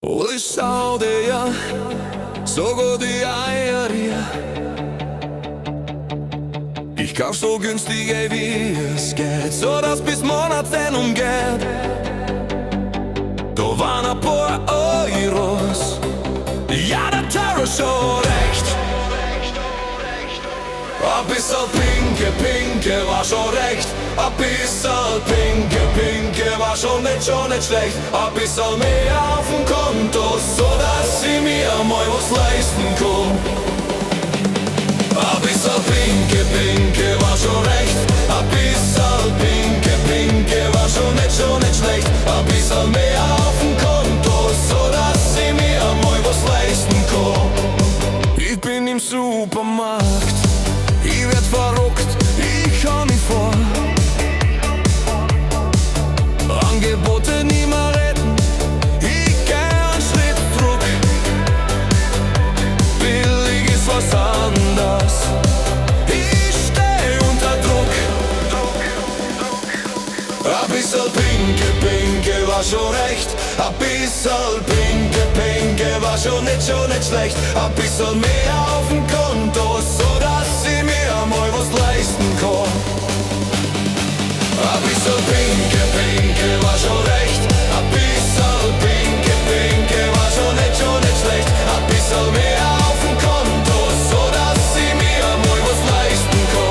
Und ich schau dir ja so gut die Eier hier. Ich kauf so günstig, ey, wie es geht, so dass bis Monatsende umgeht. Da waren ein paar Euros, ja, der Terror schon recht. Ein bisschen Pinke war schon recht. Ein bisschen Pinke war schon nicht schlecht. Ein bisschen mehr auf dem Konto, so dass ich mir mal was leisten kann. Ein bisschen Pinke war schon recht. Ein bisschen Pinke war schon nicht schlecht. Ein bisschen mehr auf dem Konto, so dass ich mir mal was leisten kann. Ich bin im Supermarkt, ich werd verrückt, ich kann nicht vor. Angebote nie mehr retten, ich geh einen Schritt zurück. Billig ist was anders, ich steh unter Druck. Ein bisschen Pinke war schon recht. Ein bisschen Pinke war schon nicht schlecht. Ein bisschen mehr auf dem Konto, so dass ich mir mal was leisten kann. Ein bisschen Pinke war schon recht. Ein bisschen Pinke war schon nicht schlecht. Ein bisschen mehr auf dem Konto, so dass ich mir mal was leisten kann.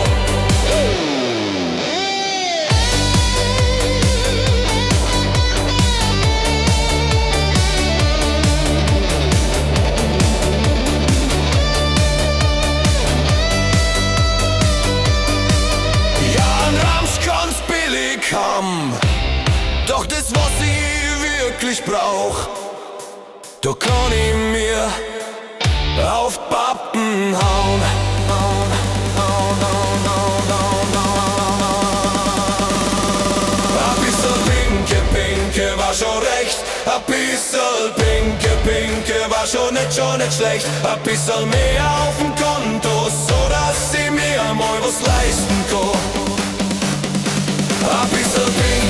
Doch das, was ich wirklich brauch, da kann ich mir auf Pappen hauen. Ein bisschen Pinke war schon recht. Ein bisschen Pinke war schon nicht schlecht. Ein bisschen mehr auf dem Konto, so dass ich mir mal was leisten kann. Ein bisschen Pinke